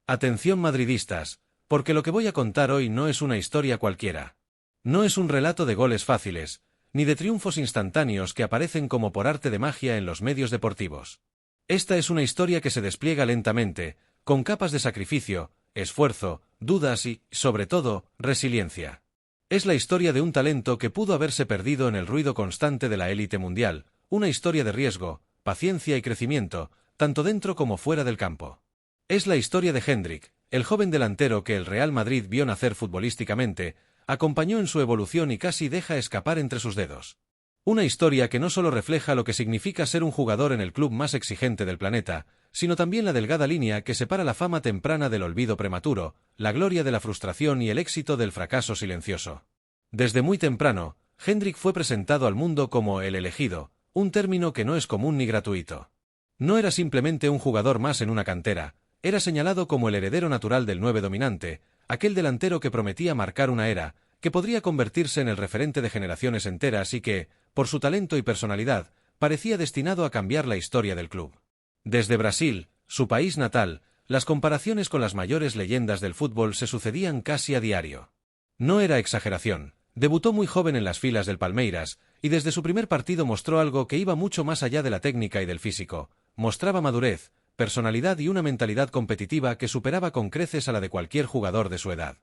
Atención madridistas, porque lo que voy a contar hoy no es una historia cualquiera. No es un relato de goles fáciles, ni de triunfos instantáneos que aparecen como por arte de magia en los medios deportivos. Esta es una historia que se despliega lentamente, con capas de sacrificio, esfuerzo, dudas y, sobre todo, resiliencia. Es la historia de un talento que pudo haberse perdido en el ruido constante de la élite mundial, una historia de riesgo, paciencia y crecimiento, tanto dentro como fuera del campo. Es la historia de Hendrik, el joven delantero que el Real Madrid vio nacer futbolísticamente, acompañó en su evolución y casi deja escapar entre sus dedos. Una historia que no solo refleja lo que significa ser un jugador en el club más exigente del planeta, sino también la delgada línea que separa la fama temprana del olvido prematuro, la gloria de la frustración y el éxito del fracaso silencioso. Desde muy temprano, Hendrik fue presentado al mundo como el elegido, un término que no es común ni gratuito. No era simplemente un jugador más en una cantera, era señalado como el heredero natural del 9 dominante, aquel delantero que prometía marcar una era, que podría convertirse en el referente de generaciones enteras y que, por su talento y personalidad, parecía destinado a cambiar la historia del club. Desde Brasil, su país natal, las comparaciones con las mayores leyendas del fútbol se sucedían casi a diario. No era exageración, debutó muy joven en las filas del Palmeiras, y desde su primer partido mostró algo que iba mucho más allá de la técnica y del físico, mostraba madurez, personalidad y una mentalidad competitiva que superaba con creces a la de cualquier jugador de su edad.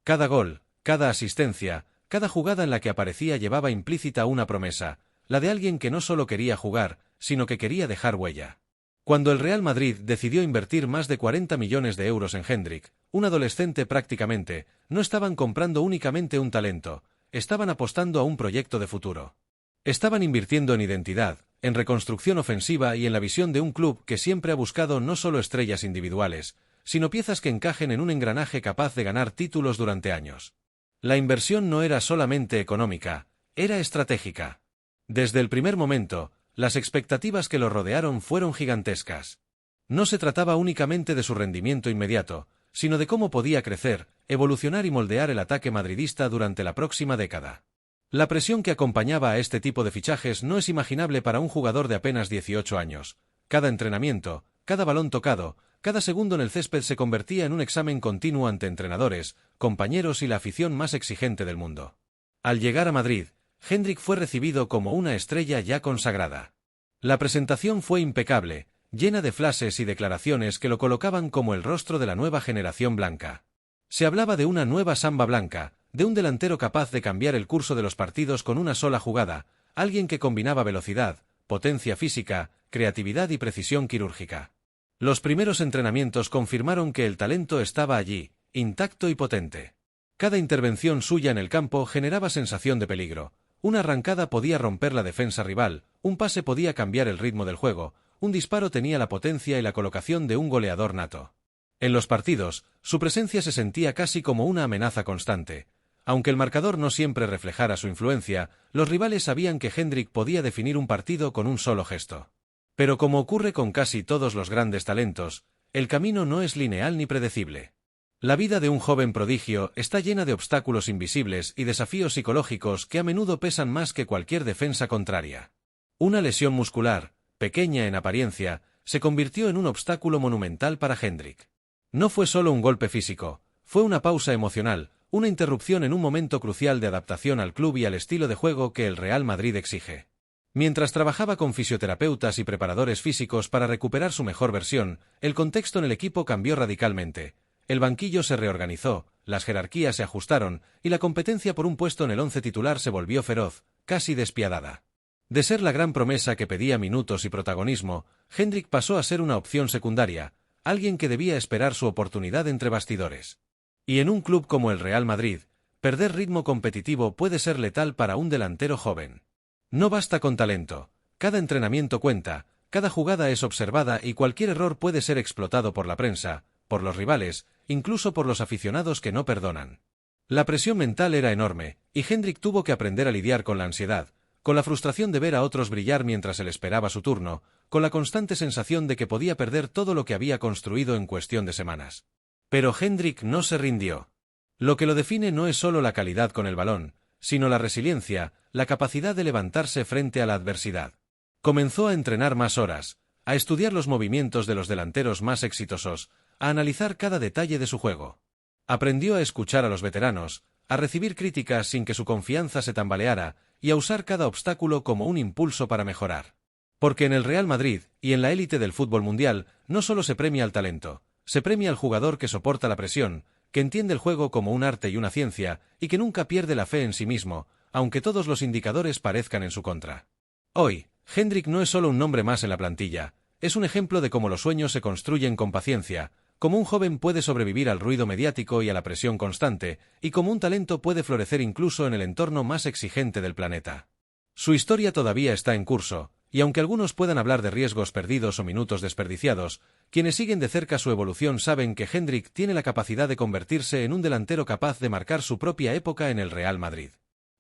Cada gol, cada asistencia, cada jugada en la que aparecía llevaba implícita una promesa, la de alguien que no solo quería jugar, sino que quería dejar huella. Cuando el Real Madrid decidió invertir más de 40 millones de euros en Hendrik, un adolescente prácticamente, no estaban comprando únicamente un talento, estaban apostando a un proyecto de futuro. Estaban invirtiendo en identidad, en reconstrucción ofensiva y en la visión de un club que siempre ha buscado no solo estrellas individuales, sino piezas que encajen en un engranaje capaz de ganar títulos durante años. La inversión no era solamente económica, era estratégica. Desde el primer momento, las expectativas que lo rodearon fueron gigantescas. No se trataba únicamente de su rendimiento inmediato, sino de cómo podía crecer, evolucionar y moldear el ataque madridista durante la próxima década. La presión que acompañaba a este tipo de fichajes no es imaginable para un jugador de apenas 18 años. Cada entrenamiento, cada balón tocado, cada segundo en el césped se convertía en un examen continuo ante entrenadores, compañeros y la afición más exigente del mundo. Al llegar a Madrid, Hendrik fue recibido como una estrella ya consagrada. La presentación fue impecable, llena de flashes y declaraciones que lo colocaban como el rostro de la nueva generación blanca. Se hablaba de una nueva samba blanca, de un delantero capaz de cambiar el curso de los partidos con una sola jugada, alguien que combinaba velocidad, potencia física, creatividad y precisión quirúrgica. Los primeros entrenamientos confirmaron que el talento estaba allí, intacto y potente. Cada intervención suya en el campo generaba sensación de peligro. Una arrancada podía romper la defensa rival, un pase podía cambiar el ritmo del juego, un disparo tenía la potencia y la colocación de un goleador nato. En los partidos, su presencia se sentía casi como una amenaza constante. Aunque el marcador no siempre reflejara su influencia, los rivales sabían que Hendrik podía definir un partido con un solo gesto. Pero como ocurre con casi todos los grandes talentos, el camino no es lineal ni predecible. La vida de un joven prodigio está llena de obstáculos invisibles y desafíos psicológicos que a menudo pesan más que cualquier defensa contraria. Una lesión muscular, pequeña en apariencia, se convirtió en un obstáculo monumental para Hendrik. No fue solo un golpe físico, fue una pausa emocional, una interrupción en un momento crucial de adaptación al club y al estilo de juego que el Real Madrid exige. Mientras trabajaba con fisioterapeutas y preparadores físicos para recuperar su mejor versión, el contexto en el equipo cambió radicalmente. El banquillo se reorganizó, las jerarquías se ajustaron, y la competencia por un puesto en el once titular se volvió feroz, casi despiadada. De ser la gran promesa que pedía minutos y protagonismo, Hendrik pasó a ser una opción secundaria, alguien que debía esperar su oportunidad entre bastidores. Y en un club como el Real Madrid, perder ritmo competitivo puede ser letal para un delantero joven. No basta con talento, cada entrenamiento cuenta, cada jugada es observada y cualquier error puede ser explotado por la prensa, por los rivales, incluso por los aficionados que no perdonan. La presión mental era enorme, y Hendrik tuvo que aprender a lidiar con la ansiedad, con la frustración de ver a otros brillar mientras él esperaba su turno, con la constante sensación de que podía perder todo lo que había construido en cuestión de semanas. Pero Hendrik no se rindió. Lo que lo define no es solo la calidad con el balón, sino la resiliencia, la capacidad de levantarse frente a la adversidad. Comenzó a entrenar más horas, a estudiar los movimientos de los delanteros más exitosos, a analizar cada detalle de su juego. Aprendió a escuchar a los veteranos, a recibir críticas sin que su confianza se tambaleara y a usar cada obstáculo como un impulso para mejorar. Porque en el Real Madrid y en la élite del fútbol mundial no solo se premia al talento, se premia al jugador que soporta la presión, que entiende el juego como un arte y una ciencia y que nunca pierde la fe en sí mismo, aunque todos los indicadores parezcan en su contra. Hoy, Hendrik no es solo un nombre más en la plantilla, es un ejemplo de cómo los sueños se construyen con paciencia, cómo un joven puede sobrevivir al ruido mediático y a la presión constante, y cómo un talento puede florecer incluso en el entorno más exigente del planeta. Su historia todavía está en curso, y aunque algunos puedan hablar de riesgos perdidos o minutos desperdiciados, quienes siguen de cerca su evolución saben que Hendrik tiene la capacidad de convertirse en un delantero capaz de marcar su propia época en el Real Madrid.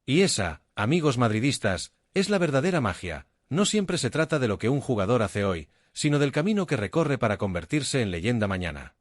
Y esa, amigos madridistas, es la verdadera magia. No siempre se trata de lo que un jugador hace hoy, sino del camino que recorre para convertirse en leyenda mañana.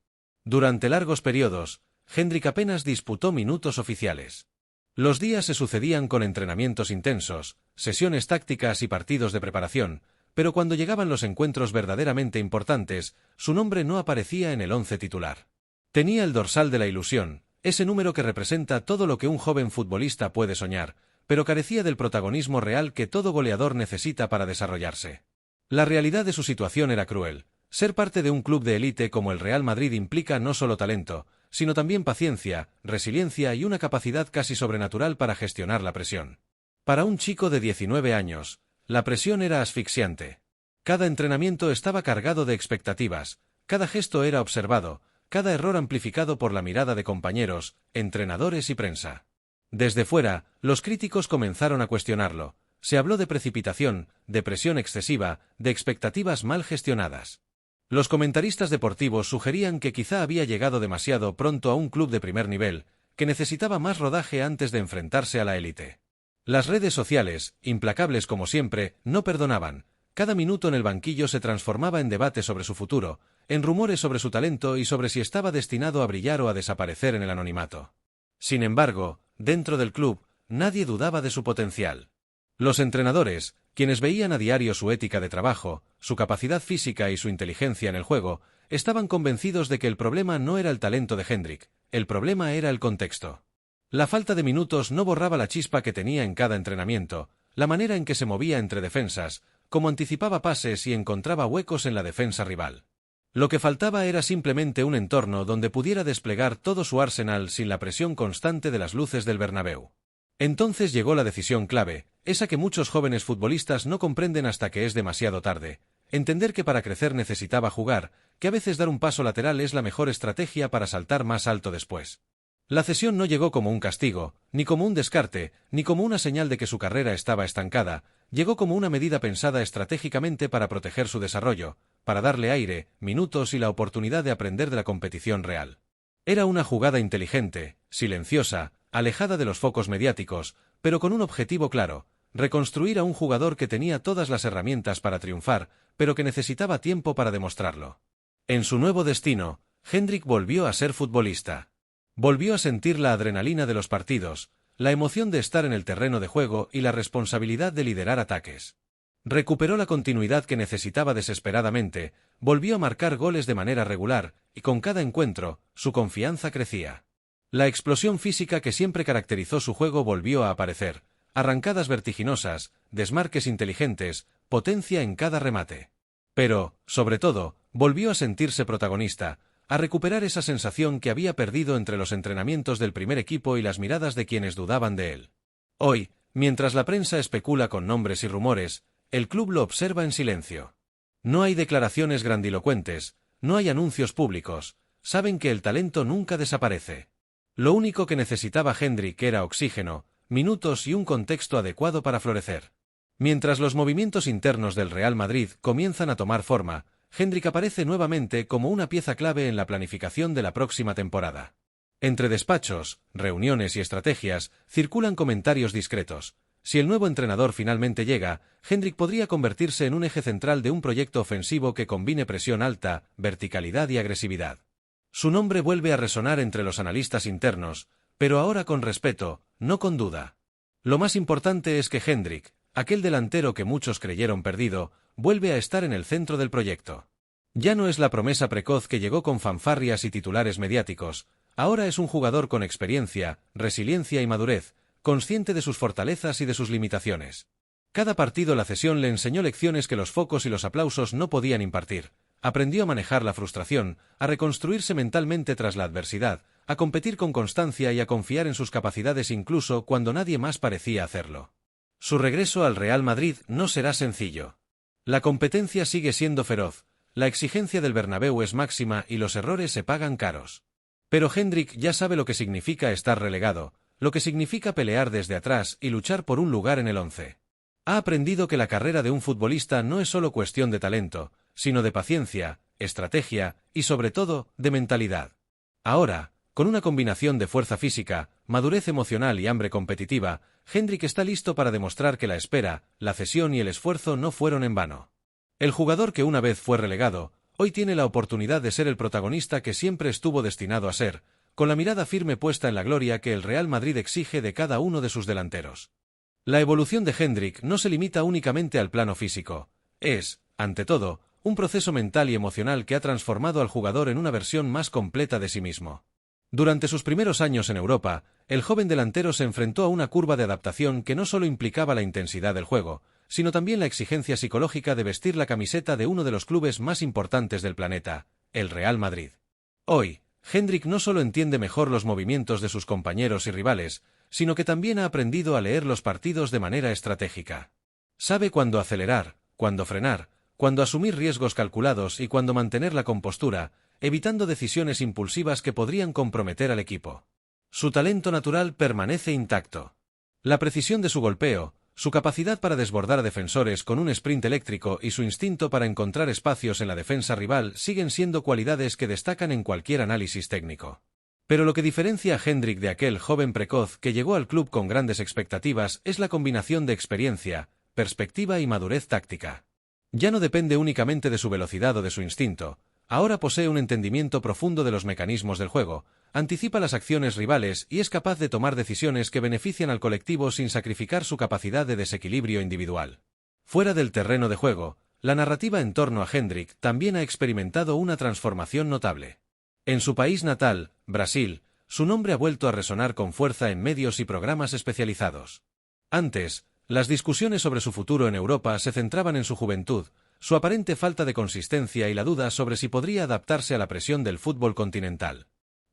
Durante largos periodos, Hendrik apenas disputó minutos oficiales. Los días se sucedían con entrenamientos intensos, sesiones tácticas y partidos de preparación, pero cuando llegaban los encuentros verdaderamente importantes, su nombre no aparecía en el once titular. Tenía el dorsal de la ilusión, ese número que representa todo lo que un joven futbolista puede soñar, pero carecía del protagonismo real que todo goleador necesita para desarrollarse. La realidad de su situación era cruel. Ser parte de un club de élite como el Real Madrid implica no solo talento, sino también paciencia, resiliencia y una capacidad casi sobrenatural para gestionar la presión. Para un chico de 19 años, la presión era asfixiante. Cada entrenamiento estaba cargado de expectativas, cada gesto era observado, cada error amplificado por la mirada de compañeros, entrenadores y prensa. Desde fuera, los críticos comenzaron a cuestionarlo. Se habló de precipitación, de presión excesiva, de expectativas mal gestionadas. Los comentaristas deportivos sugerían que quizá había llegado demasiado pronto a un club de primer nivel, que necesitaba más rodaje antes de enfrentarse a la élite. Las redes sociales, implacables como siempre, no perdonaban. Cada minuto en el banquillo se transformaba en debate sobre su futuro, en rumores sobre su talento y sobre si estaba destinado a brillar o a desaparecer en el anonimato. Sin embargo, dentro del club, nadie dudaba de su potencial. Los entrenadores, quienes veían a diario su ética de trabajo, su capacidad física y su inteligencia en el juego, estaban convencidos de que el problema no era el talento de Hendrik, el problema era el contexto. La falta de minutos no borraba la chispa que tenía en cada entrenamiento, la manera en que se movía entre defensas, cómo anticipaba pases y encontraba huecos en la defensa rival. Lo que faltaba era simplemente un entorno donde pudiera desplegar todo su arsenal sin la presión constante de las luces del Bernabéu. Entonces llegó la decisión clave, esa que muchos jóvenes futbolistas no comprenden hasta que es demasiado tarde, entender que para crecer necesitaba jugar, que a veces dar un paso lateral es la mejor estrategia para saltar más alto después. La cesión no llegó como un castigo, ni como un descarte, ni como una señal de que su carrera estaba estancada, llegó como una medida pensada estratégicamente para proteger su desarrollo, para darle aire, minutos y la oportunidad de aprender de la competición real. Era una jugada inteligente, silenciosa, alejada de los focos mediáticos, pero con un objetivo claro: reconstruir a un jugador que tenía todas las herramientas para triunfar, pero que necesitaba tiempo para demostrarlo. En su nuevo destino, Hendrik volvió a ser futbolista. Volvió a sentir la adrenalina de los partidos, la emoción de estar en el terreno de juego y la responsabilidad de liderar ataques. Recuperó la continuidad que necesitaba desesperadamente, volvió a marcar goles de manera regular, y con cada encuentro, su confianza crecía. La explosión física que siempre caracterizó su juego volvió a aparecer, arrancadas vertiginosas, desmarques inteligentes, potencia en cada remate. Pero, sobre todo, volvió a sentirse protagonista, a recuperar esa sensación que había perdido entre los entrenamientos del primer equipo y las miradas de quienes dudaban de él. Hoy, mientras la prensa especula con nombres y rumores, el club lo observa en silencio. No hay declaraciones grandilocuentes, no hay anuncios públicos, saben que el talento nunca desaparece. Lo único que necesitaba Hendrik era oxígeno, minutos y un contexto adecuado para florecer. Mientras los movimientos internos del Real Madrid comienzan a tomar forma, Hendrik aparece nuevamente como una pieza clave en la planificación de la próxima temporada. Entre despachos, reuniones y estrategias, circulan comentarios discretos. Si el nuevo entrenador finalmente llega, Hendrik podría convertirse en un eje central de un proyecto ofensivo que combine presión alta, verticalidad y agresividad. Su nombre vuelve a resonar entre los analistas internos, pero ahora con respeto, no con duda. Lo más importante es que Hendrik, aquel delantero que muchos creyeron perdido, vuelve a estar en el centro del proyecto. Ya no es la promesa precoz que llegó con fanfarrias y titulares mediáticos, ahora es un jugador con experiencia, resiliencia y madurez, consciente de sus fortalezas y de sus limitaciones. Cada partido la cesión le enseñó lecciones que los focos y los aplausos no podían impartir. Aprendió a manejar la frustración, a reconstruirse mentalmente tras la adversidad, a competir con constancia y a confiar en sus capacidades incluso cuando nadie más parecía hacerlo. Su regreso al Real Madrid no será sencillo. La competencia sigue siendo feroz, la exigencia del Bernabéu es máxima y los errores se pagan caros. Pero Hendrik ya sabe lo que significa estar relegado, lo que significa pelear desde atrás y luchar por un lugar en el once. Ha aprendido que la carrera de un futbolista no es solo cuestión de talento, sino de paciencia, estrategia y sobre todo, de mentalidad. Ahora, con una combinación de fuerza física, madurez emocional y hambre competitiva, Hendrik está listo para demostrar que la espera, la cesión y el esfuerzo no fueron en vano. El jugador que una vez fue relegado, hoy tiene la oportunidad de ser el protagonista que siempre estuvo destinado a ser, con la mirada firme puesta en la gloria que el Real Madrid exige de cada uno de sus delanteros. La evolución de Hendrik no se limita únicamente al plano físico, es, ante todo, un proceso mental y emocional que ha transformado al jugador en una versión más completa de sí mismo. Durante sus primeros años en Europa, el joven delantero se enfrentó a una curva de adaptación que no solo implicaba la intensidad del juego, sino también la exigencia psicológica de vestir la camiseta de uno de los clubes más importantes del planeta, el Real Madrid. Hoy, Hendrik no solo entiende mejor los movimientos de sus compañeros y rivales, sino que también ha aprendido a leer los partidos de manera estratégica. Sabe cuándo acelerar, cuándo frenar, cuándo asumir riesgos calculados y cuándo mantener la compostura, evitando decisiones impulsivas que podrían comprometer al equipo. Su talento natural permanece intacto. La precisión de su golpeo, su capacidad para desbordar a defensores con un sprint eléctrico y su instinto para encontrar espacios en la defensa rival siguen siendo cualidades que destacan en cualquier análisis técnico. Pero lo que diferencia a Hendrik de aquel joven precoz que llegó al club con grandes expectativas es la combinación de experiencia, perspectiva y madurez táctica. Ya no depende únicamente de su velocidad o de su instinto, ahora posee un entendimiento profundo de los mecanismos del juego, anticipa las acciones rivales y es capaz de tomar decisiones que benefician al colectivo sin sacrificar su capacidad de desequilibrio individual. Fuera del terreno de juego, la narrativa en torno a Hendrik también ha experimentado una transformación notable. En su país natal, Brasil, su nombre ha vuelto a resonar con fuerza en medios y programas especializados. Antes, las discusiones sobre su futuro en Europa se centraban en su juventud, su aparente falta de consistencia y la duda sobre si podría adaptarse a la presión del fútbol continental.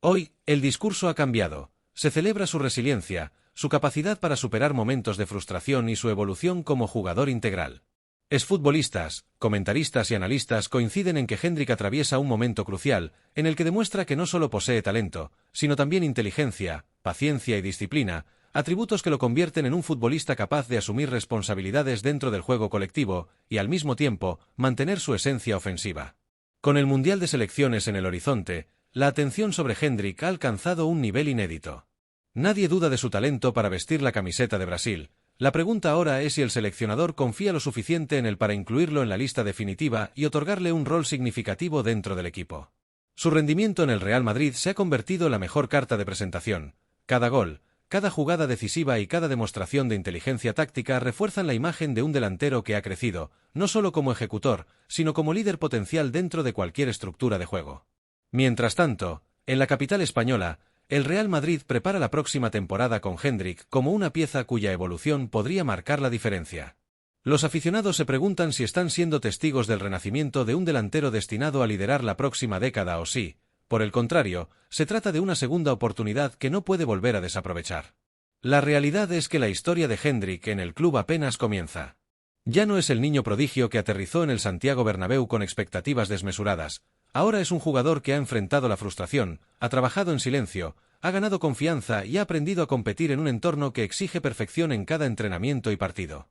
Hoy, el discurso ha cambiado, se celebra su resiliencia, su capacidad para superar momentos de frustración y su evolución como jugador integral. Exfutbolistas, comentaristas y analistas coinciden en que Hendrik atraviesa un momento crucial, en el que demuestra que no solo posee talento, sino también inteligencia, paciencia y disciplina, atributos que lo convierten en un futbolista capaz de asumir responsabilidades dentro del juego colectivo y, al mismo tiempo, mantener su esencia ofensiva. Con el Mundial de Selecciones en el horizonte, la atención sobre Hendrik ha alcanzado un nivel inédito. Nadie duda de su talento para vestir la camiseta de Brasil. La pregunta ahora es si el seleccionador confía lo suficiente en él para incluirlo en la lista definitiva y otorgarle un rol significativo dentro del equipo. Su rendimiento en el Real Madrid se ha convertido en la mejor carta de presentación. Cada gol, cada jugada decisiva y cada demostración de inteligencia táctica refuerzan la imagen de un delantero que ha crecido, no solo como ejecutor, sino como líder potencial dentro de cualquier estructura de juego. Mientras tanto, en la capital española, el Real Madrid prepara la próxima temporada con Hendrik como una pieza cuya evolución podría marcar la diferencia. Los aficionados se preguntan si están siendo testigos del renacimiento de un delantero destinado a liderar la próxima década o si, por el contrario, se trata de una segunda oportunidad que no puede volver a desaprovechar. La realidad es que la historia de Hendrik en el club apenas comienza. Ya no es el niño prodigio que aterrizó en el Santiago Bernabéu con expectativas desmesuradas. Ahora es un jugador que ha enfrentado la frustración, ha trabajado en silencio, ha ganado confianza y ha aprendido a competir en un entorno que exige perfección en cada entrenamiento y partido.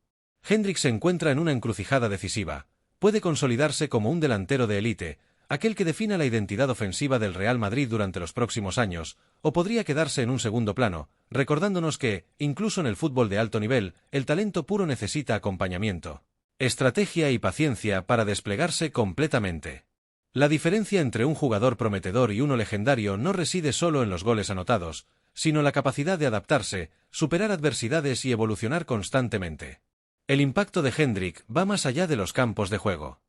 Hendrik se encuentra en una encrucijada decisiva. Puede consolidarse como un delantero de élite, aquel que defina la identidad ofensiva del Real Madrid durante los próximos años, o podría quedarse en un segundo plano, recordándonos que, incluso en el fútbol de alto nivel, el talento puro necesita acompañamiento, estrategia y paciencia para desplegarse completamente. La diferencia entre un jugador prometedor y uno legendario no reside solo en los goles anotados, sino la capacidad de adaptarse, superar adversidades y evolucionar constantemente. El impacto de Hendrik va más allá de los campos de juego.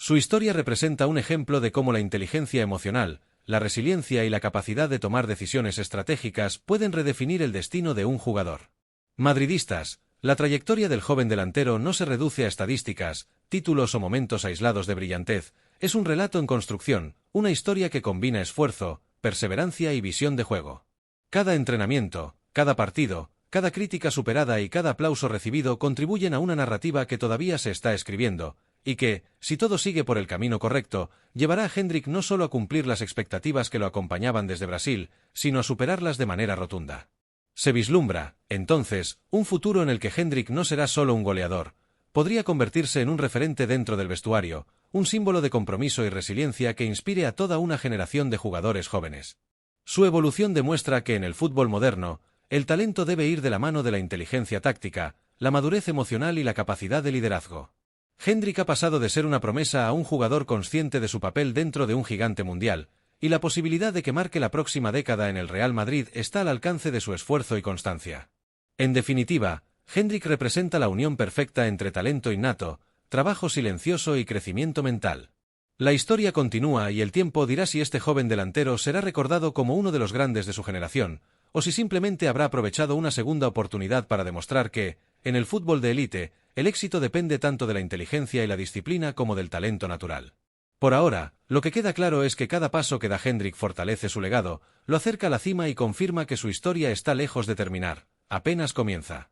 Su historia representa un ejemplo de cómo la inteligencia emocional, la resiliencia y la capacidad de tomar decisiones estratégicas pueden redefinir el destino de un jugador. Madridistas, la trayectoria del joven delantero no se reduce a estadísticas, títulos o momentos aislados de brillantez, es un relato en construcción, una historia que combina esfuerzo, perseverancia y visión de juego. Cada entrenamiento, cada partido, cada crítica superada y cada aplauso recibido contribuyen a una narrativa que todavía se está escribiendo, y que, si todo sigue por el camino correcto, llevará a Hendrik no solo a cumplir las expectativas que lo acompañaban desde Brasil, sino a superarlas de manera rotunda. Se vislumbra, entonces, un futuro en el que Hendrik no será solo un goleador, podría convertirse en un referente dentro del vestuario, un símbolo de compromiso y resiliencia que inspire a toda una generación de jugadores jóvenes. Su evolución demuestra que en el fútbol moderno, el talento debe ir de la mano de la inteligencia táctica, la madurez emocional y la capacidad de liderazgo. Hendrik ha pasado de ser una promesa a un jugador consciente de su papel dentro de un gigante mundial, y la posibilidad de que marque la próxima década en el Real Madrid está al alcance de su esfuerzo y constancia. En definitiva, Hendrik representa la unión perfecta entre talento innato, trabajo silencioso y crecimiento mental. La historia continúa y el tiempo dirá si este joven delantero será recordado como uno de los grandes de su generación, o si simplemente habrá aprovechado una segunda oportunidad para demostrar que, en el fútbol de élite, el éxito depende tanto de la inteligencia y la disciplina como del talento natural. Por ahora, lo que queda claro es que cada paso que da Hendrik fortalece su legado, lo acerca a la cima y confirma que su historia está lejos de terminar, apenas comienza.